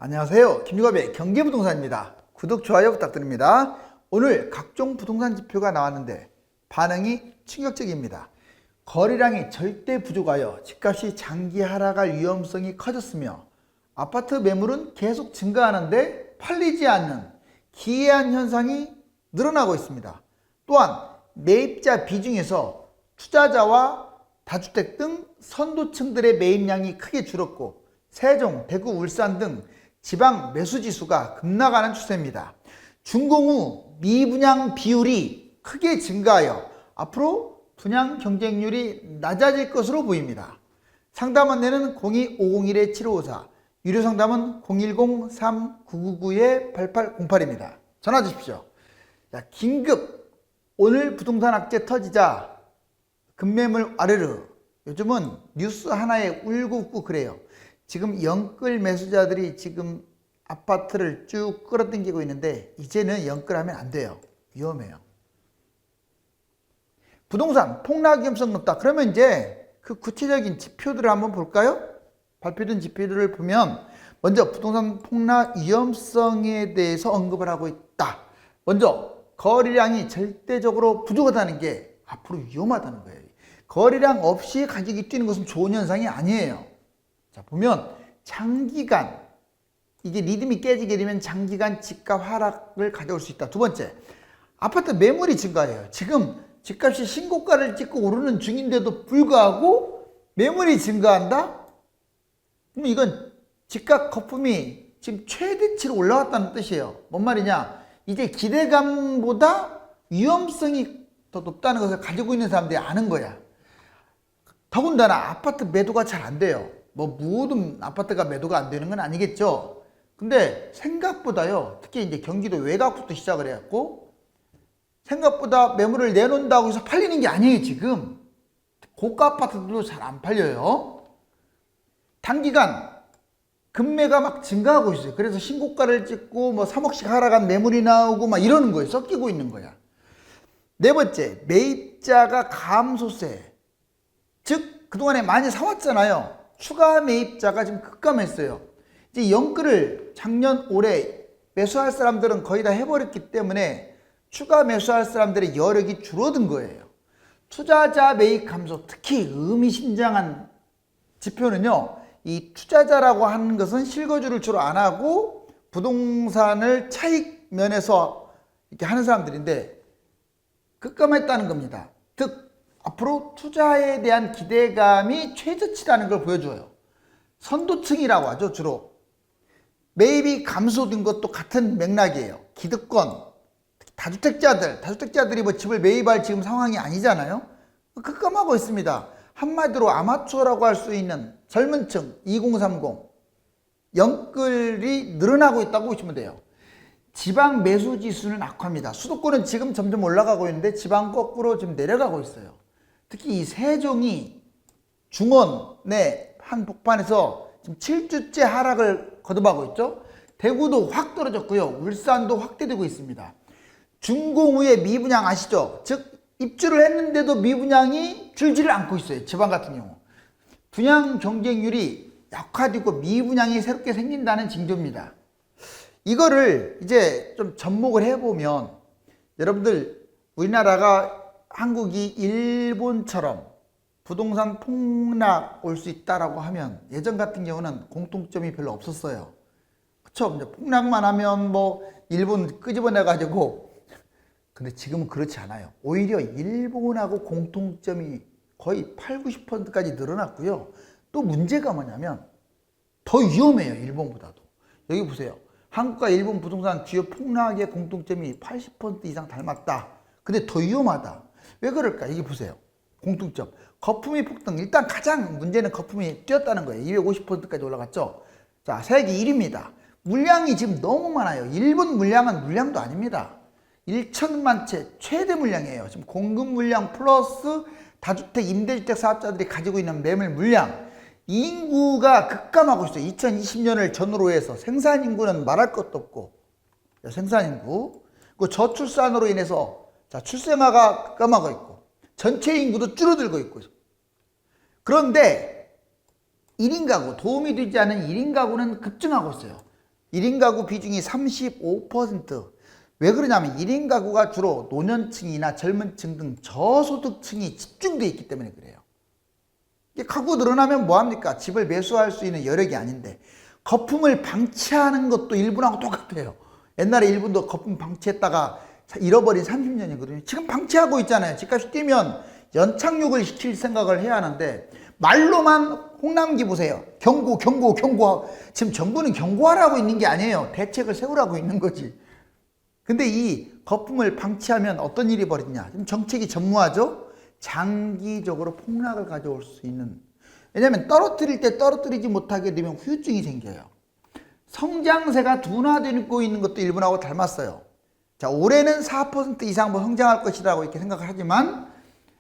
안녕하세요. 김유갑의 경제부동산입니다. 구독, 좋아요 부탁드립니다. 오늘 각종 부동산 지표가 나왔는데 반응이 충격적입니다. 거래량이 절대 부족하여 집값이 장기 하락할 위험성이 커졌으며 아파트 매물은 계속 증가하는데 팔리지 않는 기이한 현상이 늘어나고 있습니다. 또한 매입자 비중에서 투자자와 다주택 등 선도층들의 매입량이 크게 줄었고 세종, 대구, 울산 등 지방 매수지수가 급락하는 추세입니다. 준공후 미분양 비율이 크게 증가하여 앞으로 분양 경쟁률이 낮아질 것으로 보입니다. 상담 안내는 02-501-7554, 유료 상담은 010-3999-8808입니다. 전화 주십시오. 자, 긴급 오늘 부동산 악재 터지자 급매물 아르르. 요즘은 뉴스 하나에 울고 웃고 그래요. 지금 영끌 매수자들이 지금 아파트를 쭉 끌어당기고 있는데 이제는 영끌하면 안 돼요. 위험해요. 부동산 폭락 위험성 높다. 그러면 이제 그 구체적인 지표들을 한번 볼까요? 발표된 지표들을 보면 먼저 부동산 폭락 위험성에 대해서 언급을 하고 있다. 먼저 거래량이 절대적으로 부족하다는 게 앞으로 위험하다는 거예요. 거래량 없이 가격이 뛰는 것은 좋은 현상이 아니에요. 자, 보면 장기간 이게 리듬이 깨지게 되면 장기간 집값 하락을 가져올 수 있다. 두 번째, 아파트 매물이 증가해요. 지금 집값이 신고가를 찍고 오르는 중인데도 불구하고 매물이 증가한다? 그럼 이건 집값 거품이 지금 최대치로 올라왔다는 뜻이에요. 뭔 말이냐? 이제 기대감보다 위험성이 더 높다는 것을 가지고 있는 사람들이 아는 거야. 더군다나 아파트 매도가 잘 안 돼요. 뭐 모든 아파트가 매도가 안 되는 건 아니겠죠. 근데 생각보다요, 특히 이제 경기도 외곽부터 시작을 해갖고 생각보다 매물을 내놓는다고 해서 팔리는 게 아니에요. 지금 고가 아파트들도 잘 안 팔려요. 단기간 금매가 막 증가하고 있어요. 그래서 신고가를 찍고 뭐 3억씩 하락한 매물이 나오고 막 이러는 거예요. 섞이고 있는 거야. 네 번째, 매입자가 감소세. 즉 그동안에 많이 사왔잖아요. 추가 매입자가 지금 급감했어요. 이제 영끌을 작년 올해 매수할 사람들은 거의 다 해버렸기 때문에 추가 매수할 사람들의 여력이 줄어든 거예요. 투자자 매입 감소, 특히 의미심장한 지표는요, 이 투자자라고 하는 것은 실거주를 주로 안 하고 부동산을 차익 면에서 이렇게 하는 사람들인데 급감했다는 겁니다. 즉 앞으로 투자에 대한 기대감이 최저치라는 걸 보여줘요. 선도층이라고 하죠. 주로 매입이 감소된 것도 같은 맥락이에요. 기득권, 다주택자들이 뭐 집을 매입할 지금 상황이 아니잖아요. 급감하고 있습니다. 한마디로 아마추어라고 할 수 있는 젊은 층 2030 영끌이 늘어나고 있다고 보시면 돼요. 지방 매수 지수는 악화입니다. 수도권은 지금 점점 올라가고 있는데 지방 거꾸로 지금 내려가고 있어요. 특히 이 세종이 중원의 한 복판에서 지금 7주째 하락을 거듭하고 있죠. 대구도 확 떨어졌고요. 울산도 확대되고 있습니다. 준공후에 미분양 아시죠? 즉 입주를 했는데도 미분양이 줄지를 않고 있어요. 지방 같은 경우. 분양 경쟁률이 약화되고 미분양이 새롭게 생긴다는 징조입니다. 이거를 이제 좀 접목을 해보면 여러분들 우리나라가 한국이 일본처럼 부동산 폭락 올 수 있다라고 하면 예전 같은 경우는 공통점이 별로 없었어요. 그쵸? 이제 폭락만 하면 뭐 일본 끄집어내 가지고, 근데 지금은 그렇지 않아요. 오히려 일본하고 공통점이 거의 80~90%까지 늘어났고요. 또 문제가 뭐냐면 더 위험해요. 일본보다도. 여기 보세요. 한국과 일본 부동산 주요 폭락의 공통점이 80% 이상 닮았다. 근데 더 위험하다. 왜 그럴까? 이게 보세요. 공통점. 거품이 폭등. 일단 가장 문제는 거품이 뛰었다는 거예요. 250%까지 올라갔죠. 자, 세계 1위입니다. 물량이 지금 너무 많아요. 일본 물량은 물량도 아닙니다. 1천만 채 최대 물량이에요. 지금 공급 물량 플러스 다주택, 임대주택 사업자들이 가지고 있는 매물 물량. 인구가 급감하고 있어요. 2020년을 전후로 해서 생산 인구는 말할 것도 없고, 생산 인구. 그 저출산으로 인해서 자, 출생아가 급감하고 있고, 전체 인구도 줄어들고 있고. 그런데 1인 가구, 도움이 되지 않은 1인 가구는 급증하고 있어요. 1인 가구 비중이 35%. 왜 그러냐면 1인 가구가 주로 노년층이나 젊은 층 등 저소득층이 집중되어 있기 때문에 그래요. 가구 늘어나면 뭐합니까? 집을 매수할 수 있는 여력이 아닌데 거품을 방치하는 것도 일본하고 똑같아요. 옛날에 일본도 거품 방치했다가 잃어버린 30년이거든요. 지금 방치하고 있잖아요. 집값이 뛰면 연착륙을 시킬 생각을 해야 하는데 말로만 홍남기 보세요. 경고. 지금 정부는 경고하라고 있는 게 아니에요. 대책을 세우라고 있는 거지. 근데 이 거품을 방치하면 어떤 일이 벌어지냐. 지금 정책이 전무하죠. 장기적으로 폭락을 가져올 수 있는. 왜냐하면 떨어뜨릴 때 떨어뜨리지 못하게 되면 후유증이 생겨요. 성장세가 둔화되고 있는 것도 일본하고 닮았어요. 자, 올해는 4% 이상 성장할 것이라고 이렇게 생각을 하지만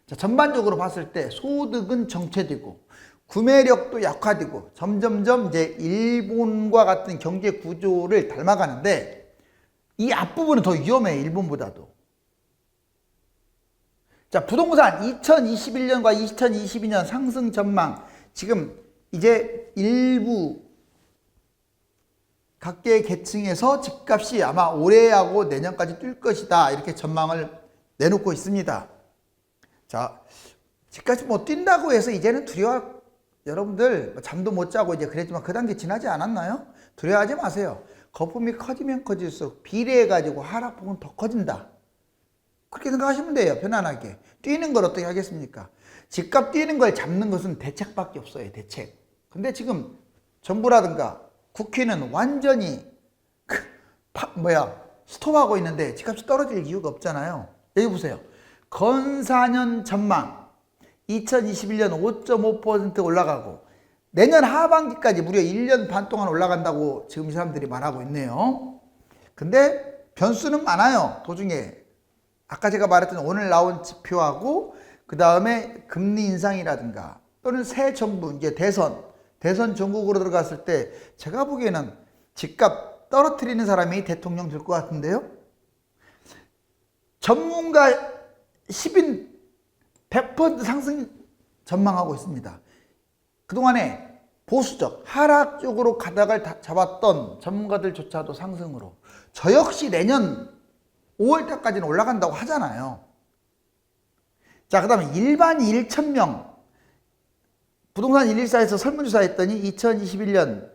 자, 전반적으로 봤을 때 소득은 정체되고 구매력도 약화되고 점점점 이제 일본과 같은 경제 구조를 닮아가는데 이 앞부분은 더 위험해요. 일본보다도. 자, 부동산 2021년과 2022년 상승 전망. 지금 이제 일부 각계 계층에서 집값이 아마 올해하고 내년까지 뛸 것이다. 이렇게 전망을 내놓고 있습니다. 자, 집값이 뭐 뛴다고 해서 이제는 여러분들 잠도 못 자고 이제 그랬지만 그 단계 지나지 않았나요? 두려워하지 마세요. 거품이 커지면 커질수록 비례해가지고 하락폭은 더 커진다. 그렇게 생각하시면 돼요. 편안하게. 뛰는 걸 어떻게 하겠습니까? 집값 뛰는 걸 잡는 것은 대책밖에 없어요. 대책. 근데 지금 정부라든가 국회는 완전히 스톱하고 있는데 집값이 떨어질 이유가 없잖아요. 여기 보세요. 건사년 전망 2021년 5.5% 올라가고 내년 하반기까지 무려 1년 반 동안 올라간다고 지금 이 사람들이 말하고 있네요. 근데 변수는 많아요. 도중에 아까 제가 말했던 오늘 나온 지표하고 그 다음에 금리 인상이라든가 또는 새 정부 이제 대선 전국으로 들어갔을 때 제가 보기에는 집값 떨어뜨리는 사람이 대통령 될 것 같은데요. 전문가 10인 100% 상승 전망하고 있습니다. 그동안에 보수적 하락 쪽으로 가닥을 잡았던 전문가들조차도 상승으로 저 역시 내년 5월달까지는 올라간다고 하잖아요. 자, 그 다음에 일반인 1,000명 부동산 114에서 설문조사 했더니 2021년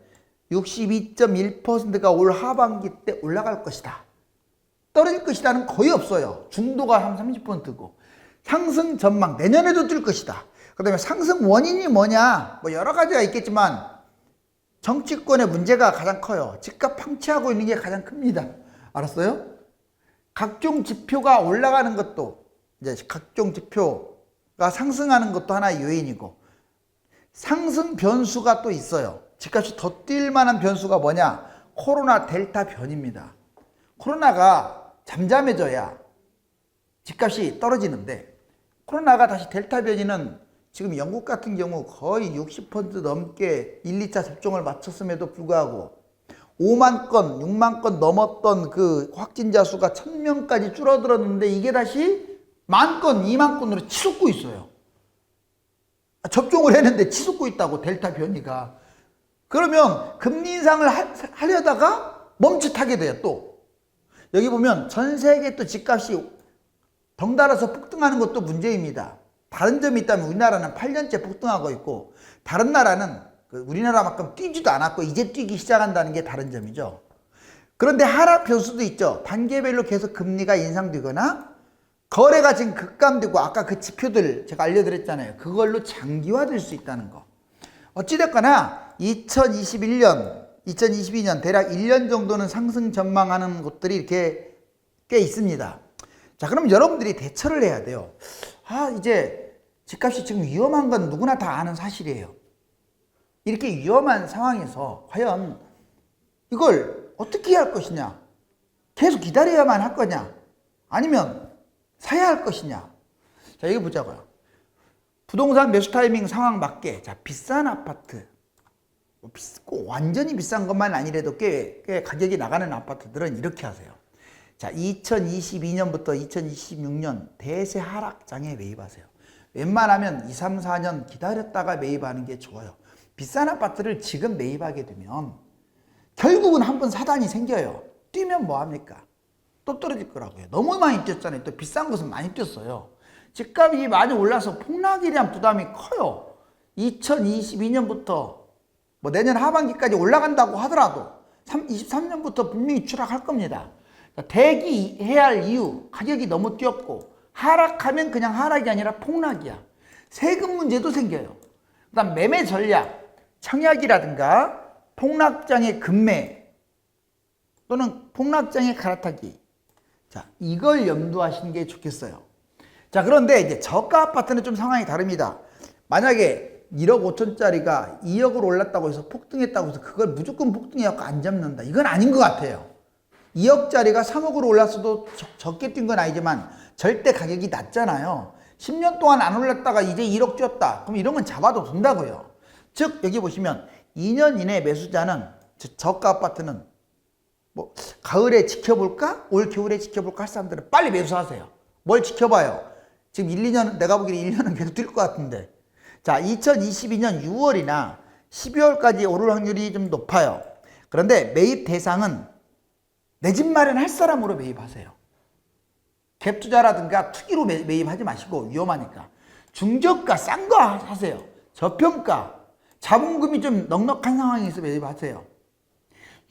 62.1%가 올 하반기 때 올라갈 것이다. 떨어질 것이다는 거의 없어요. 중도가 한 30%고 상승 전망 내년에도 뛸 것이다. 그 다음에 상승 원인이 뭐냐 뭐 여러 가지가 있겠지만 정치권의 문제가 가장 커요. 집값 방치하고 있는 게 가장 큽니다. 알았어요? 각종 지표가 올라가는 것도 이제 각종 지표가 상승하는 것도 하나의 요인이고 상승 변수가 또 있어요. 집값이 더 뛸 만한 변수가 뭐냐? 코로나 델타 변입니다. 코로나가 잠잠해져야 집값이 떨어지는데 코로나가 다시 델타 변이는 지금 영국 같은 경우 거의 60% 넘게 1, 2차 접종을 마쳤음에도 불구하고 5만 건, 6만 건 넘었던 그 확진자 수가 1,000명까지 줄어들었는데 이게 다시 1만 건, 2만 건으로 치솟고 있어요. 접종을 했는데 치솟고 있다고 델타 변이가. 그러면 금리 인상을 하려다가 멈칫하게 돼요. 또 여기 보면 전 세계 또 집값이 덩달아서 폭등하는 것도 문제입니다. 다른 점이 있다면 우리나라는 8년째 폭등하고 있고 다른 나라는 우리나라만큼 뛰지도 않았고 이제 뛰기 시작한다는 게 다른 점이죠. 그런데 하락 변수도 있죠. 단계별로 계속 금리가 인상되거나 거래가 지금 급감되고 아까 그 지표들 제가 알려드렸잖아요. 그걸로 장기화될 수 있다는 거. 어찌됐거나 2021년, 2022년 대략 1년 정도는 상승 전망하는 곳들이 이렇게 꽤 있습니다. 자, 그럼 여러분들이 대처를 해야 돼요. 이제 집값이 지금 위험한 건 누구나 다 아는 사실이에요. 이렇게 위험한 상황에서 과연 이걸 어떻게 할 것이냐? 계속 기다려야만 할 거냐? 아니면 사야 할 것이냐? 자, 여기 보자고요. 부동산 매수 타이밍 상황 맞게 자, 비싼 아파트 꼭 완전히 비싼 것만 아니래도 꽤 가격이 나가는 아파트들은 이렇게 하세요. 자, 2022년부터 2026년 대세 하락장에 매입하세요. 웬만하면 2, 3, 4년 기다렸다가 매입하는 게 좋아요. 비싼 아파트를 지금 매입하게 되면 결국은 한번 사단이 생겨요. 뛰면 뭐합니까? 또 떨어질 거라고요. 너무 많이 뛰었잖아요. 또 비싼 것은 많이 뛰었어요. 집값이 많이 올라서 폭락에 대한 부담이 커요. 2022년부터 뭐 내년 하반기까지 올라간다고 하더라도 23년부터 분명히 추락할 겁니다. 대기해야 할 이유, 가격이 너무 뛰었고 하락하면 그냥 하락이 아니라 폭락이야. 세금 문제도 생겨요. 그 다음 매매 전략, 청약이라든가 폭락장의 급매 또는 폭락장의 갈아타기. 자, 이걸 염두하시는 게 좋겠어요. 자, 그런데 이제 저가 아파트는 좀 상황이 다릅니다. 만약에 1억 5천짜리가 2억으로 올랐다고 해서 폭등했다고 해서 그걸 무조건 폭등해갖고 안 잡는다. 이건 아닌 것 같아요. 2억짜리가 3억으로 올랐어도 적게 뛴 건 아니지만 절대 가격이 낮잖아요. 10년 동안 안 올랐다가 이제 1억 뛰었다. 그럼 이런 건 잡아도 된다고요. 즉 여기 보시면 2년 이내 매수자는 저가 아파트는 뭐 가을에 지켜볼까? 올 겨울에 지켜볼까? 할 사람들은 빨리 매수하세요. 뭘 지켜봐요? 지금 1, 2년 내가 보기에는 1년은 계속 뛸 것 같은데. 자, 2022년 6월이나 12월까지 오를 확률이 좀 높아요. 그런데 매입 대상은 내 집 마련할 사람으로 매입하세요. 갭 투자라든가 투기로 매입하지 마시고 위험하니까. 중저가 싼 거 하세요. 저평가, 자본금이 좀 넉넉한 상황에서 매입하세요.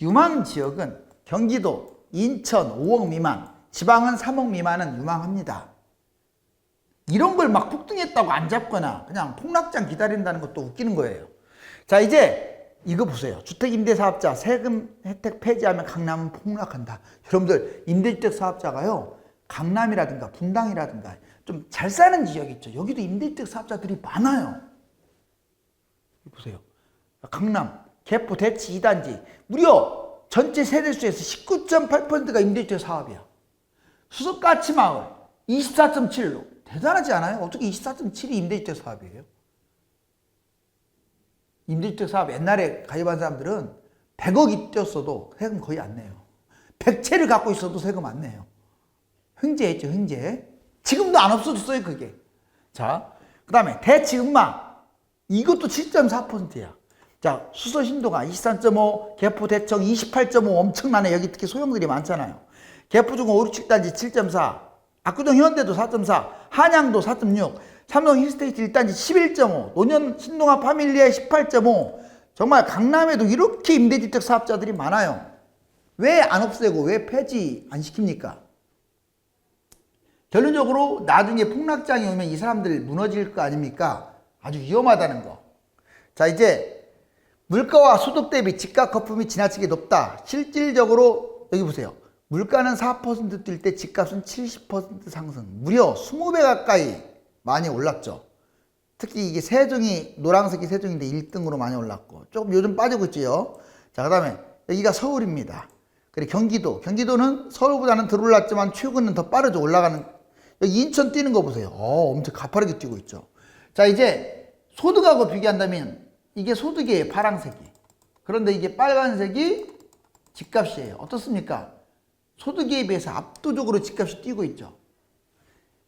유망 지역은 경기도, 인천 5억 미만, 지방은 3억 미만은 유망합니다. 이런 걸 막 폭등했다고 안 잡거나 그냥 폭락장 기다린다는 것도 웃기는 거예요. 자, 이제 이거 보세요. 주택임대사업자 세금 혜택 폐지하면 강남은 폭락한다. 여러분들 임대주택 사업자가요, 강남이라든가 분당이라든가 좀 잘 사는 지역 있죠. 여기도 임대주택 사업자들이 많아요. 보세요. 강남, 개포, 대치 2단지 무려 전체 세대수에서 19.8%가 임대주택 사업이야. 수석가치마을 24.7로 대단하지 않아요? 어떻게 24.7이 임대주택 사업이에요? 임대주택 사업 옛날에 가입한 사람들은 100억이 뛰었어도 세금 거의 안 내요. 100채를 갖고 있어도 세금 안 내요. 횡재했죠, 횡재. 지금도 안 없어졌어요, 그게. 자, 그 다음에 대치음마. 이것도 7.4%야. 자, 수서신도가 23.5, 개포 대청 28.5 엄청나네. 여기 특히 소형들이 많잖아요. 개포중공 5, 6, 7단지 7.4, 압구정 현대도 4.4, 한양도 4.6, 삼성 힐스테이트 1단지 11.5, 노년 신동아 파밀리아 18.5. 정말 강남에도 이렇게 임대주택 사업자들이 많아요. 왜 안 없애고 왜 폐지 안 시킵니까? 결론적으로 나중에 폭락장이 오면 이 사람들 무너질 거 아닙니까? 아주 위험하다는 거. 자, 이제 물가와 소득 대비 집값 거품이 지나치게 높다. 실질적으로 여기 보세요. 물가는 4% 뛸 때 집값은 70% 상승. 무려 20배 가까이 많이 올랐죠. 특히 이게 세종이 노란색이 세종인데 1등으로 많이 올랐고 조금 요즘 빠지고 있지요. 자, 그 다음에 여기가 서울입니다. 그리고 경기도는 서울보다는 덜 올랐지만 최근은 더 빠르죠. 올라가는. 여기 인천 뛰는 거 보세요. 엄청 가파르게 뛰고 있죠. 자, 이제 소득하고 비교한다면 이게 소득이에요. 파란색이. 그런데 이게 빨간색이 집값이에요. 어떻습니까? 소득에 비해서 압도적으로 집값이 뛰고 있죠.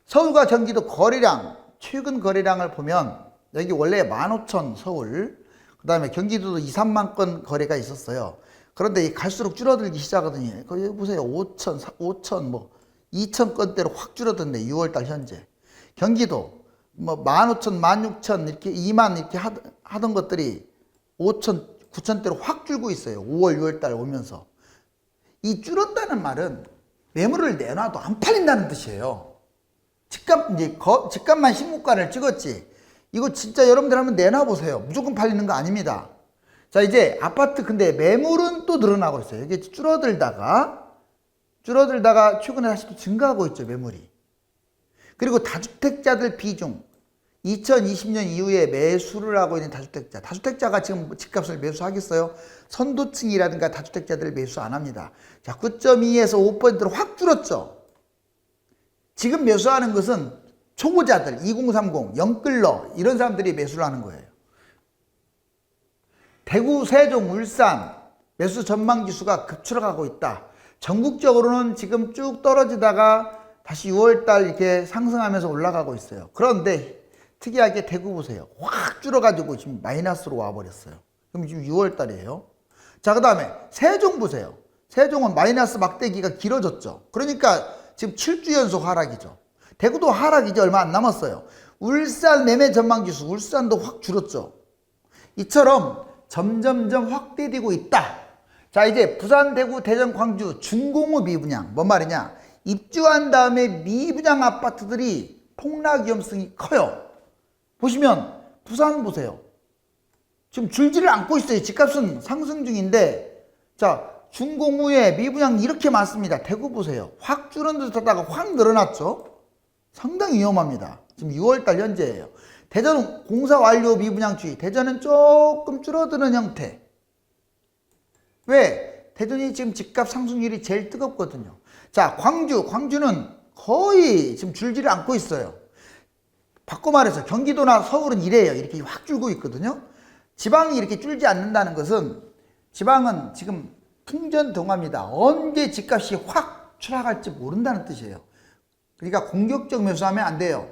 서울과 경기도 거래량, 최근 거래량을 보면 여기 원래 15,000 서울, 그 다음에 경기도도 2, 3만 건 거래가 있었어요. 그런데 갈수록 줄어들기 시작하더니 여기 보세요. 5,000 뭐 2,000 건대로 확 줄어든데 6월달 현재. 경기도 뭐 15,000, 16,000 이렇게 2만 이렇게 하던 것들이 5,000, 9,000대로 확 줄고 있어요. 5월, 6월달 오면서. 이 줄었다는 말은 매물을 내놔도 안 팔린다는 뜻이에요. 집값만 신고가를 찍었지. 이거 진짜 여러분들 한번 내놔보세요. 무조건 팔리는 거 아닙니다. 자, 이제 아파트 근데 매물은 또 늘어나고 있어요. 이게 줄어들다가 최근에 다시 또 증가하고 있죠, 매물이. 그리고 다주택자들 비중. 2020년 이후에 매수를 하고 있는 다주택자가 지금 집값을 매수하겠어요? 선도층이라든가 다주택자들 매수 안 합니다. 자, 9.2에서 5%로 확 줄었죠. 지금 매수하는 것은 초보자들, 2030, 영끌러 이런 사람들이 매수를 하는 거예요. 대구, 세종, 울산 매수 전망 지수가 급추락하고 있다. 전국적으로는 지금 쭉 떨어지다가 다시 6월달 이렇게 상승하면서 올라가고 있어요. 그런데 특이하게 대구 보세요. 확 줄어가지고 지금 마이너스로 와버렸어요. 그럼 지금 6월달이에요. 자, 그 다음에 세종 보세요. 세종은 마이너스 막대기가 길어졌죠. 그러니까 지금 7주 연속 하락이죠. 대구도 하락이죠. 얼마 안 남았어요. 울산 매매 전망지수, 울산도 확 줄었죠. 이처럼 점점점 확대되고 있다. 자, 이제 부산, 대구, 대전, 광주 준공업 미분양. 뭔 말이냐? 입주한 다음에 미분양 아파트들이 폭락 위험성이 커요. 보시면 부산 보세요. 지금 줄지를 않고 있어요. 집값은 상승 중인데, 자, 준공 후에 미분양 이렇게 많습니다. 대구 보세요. 확 줄은 듯 하다가 확 늘어났죠. 상당히 위험합니다. 지금 6월달 현재예요. 대전은 공사 완료 미분양주의. 대전은 조금 줄어드는 형태. 왜? 대전이 지금 집값 상승률이 제일 뜨겁거든요. 자, 광주는 거의 지금 줄지를 않고 있어요. 바꿔 말해서 경기도나 서울은 이래요. 이렇게 확 줄고 있거든요. 지방이 이렇게 줄지 않는다는 것은 지방은 지금 풍전등화입니다. 언제 집값이 확 추락할지 모른다는 뜻이에요. 그러니까 공격적 매수하면 안 돼요.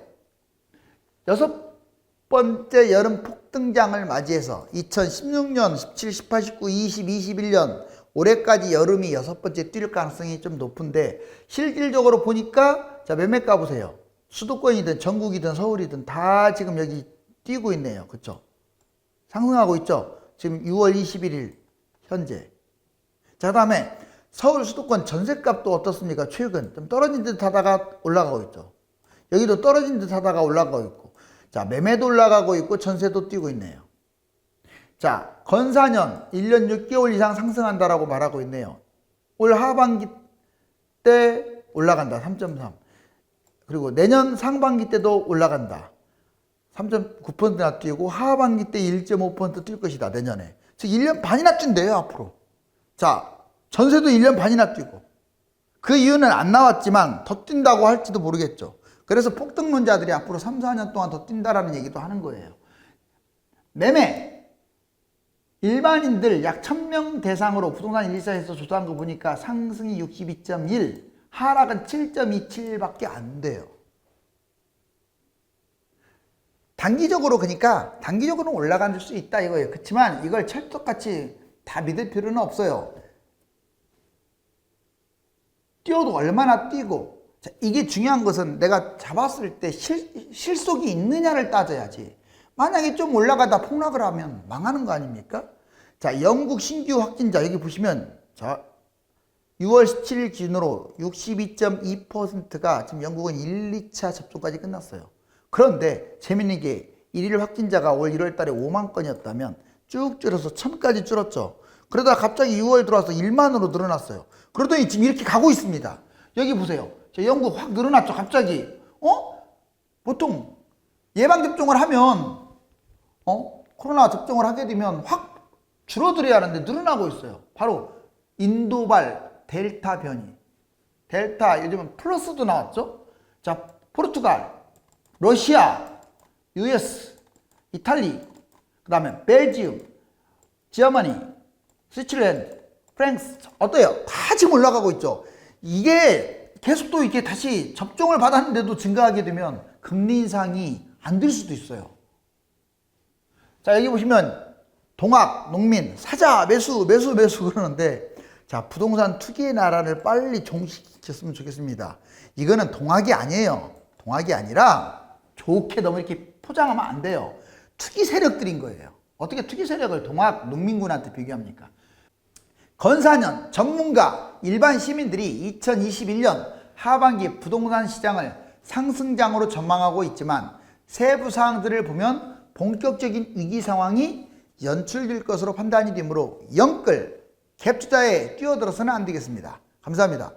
6번째 여름 폭등장을 맞이해서 2016년, 17, 18, 19, 20, 21년 올해까지 여름이 6번째 뛸 가능성이 좀 높은데 실질적으로 보니까 자, 매매가 보세요. 수도권이든 전국이든 서울이든 다 지금 여기 뛰고 있네요. 그렇죠? 상승하고 있죠? 지금 6월 21일 현재. 자, 그다음에 서울 수도권 전셋값도 어떻습니까? 최근 좀 떨어진 듯 하다가 올라가고 있죠. 여기도 떨어진 듯 하다가 올라가고 있고. 자, 매매도 올라가고 있고 전세도 뛰고 있네요. 자, 건사년 1년 6개월 이상 상승한다라고 말하고 있네요. 올 하반기 때 올라간다. 3.3. 그리고 내년 상반기 때도 올라간다. 3.9%나 뛰고 하반기 때 1.5% 뛸 것이다. 내년에. 즉 1년 반이나 뛴대요. 앞으로. 자, 전세도 1년 반이나 뛰고. 그 이유는 안 나왔지만 더 뛴다고 할지도 모르겠죠. 그래서 폭등론자들이 앞으로 3, 4년 동안 더 뛴다라는 얘기도 하는 거예요. 매매. 일반인들 약 1000명 대상으로 부동산 124에서 조사한 거 보니까 상승이 62.1, 하락은 7.27밖에 안 돼요. 단기적으로 그러니까 단기적으로는 올라갈 수 있다 이거예요. 그렇지만 이걸 찰떡같이 다 믿을 필요는 없어요. 뛰어도 얼마나 뛰고. 자, 이게 중요한 것은 내가 잡았을 때 실속이 있느냐를 따져야지. 만약에 좀 올라가다 폭락을 하면 망하는 거 아닙니까? 자, 영국 신규 확진자 여기 보시면 자 6월 17일 기준으로 62.2%가 지금 영국은 1, 2차 접종까지 끝났어요. 그런데 재밌는 게 1일 확진자가 올 1월 달에 5만 건이었다면 쭉 줄어서 1000까지 줄었죠. 그러다가 갑자기 6월 들어와서 1만으로 늘어났어요. 그러더니 지금 이렇게 가고 있습니다. 여기 보세요. 저 영국 확 늘어났죠. 갑자기. 보통 예방접종을 하면 코로나 접종을 하게 되면 확 줄어들어야 하는데 늘어나고 있어요. 바로 인도발 델타 변이. 델타 요즘은 플러스도 나왔죠. 자, 포르투갈, 러시아, US, 이탈리, 그 다음에 벨지움, 저머니, 스위tzerland, 프랑스 어때요? 다 지금 올라가고 있죠. 이게 계속 또 이렇게 다시 접종을 받았는데도 증가하게 되면 금리 인상이 안 될 수도 있어요. 자, 여기 보시면 동학, 농민, 사자, 매수 그러는데 자, 부동산 투기의 나라를 빨리 종식시켰으면 좋겠습니다. 이거는 동학이 아니에요. 동학이 아니라 좋게 너무 이렇게 포장하면 안 돼요. 투기 세력들인 거예요. 어떻게 투기 세력을 동학, 농민군한테 비교합니까? 건사년, 전문가, 일반 시민들이 2021년 하반기 부동산 시장을 상승장으로 전망하고 있지만 세부 사항들을 보면 본격적인 위기 상황이 연출될 것으로 판단이 되므로 영끌, 갭 투자에 뛰어들어서는 안 되겠습니다. 감사합니다.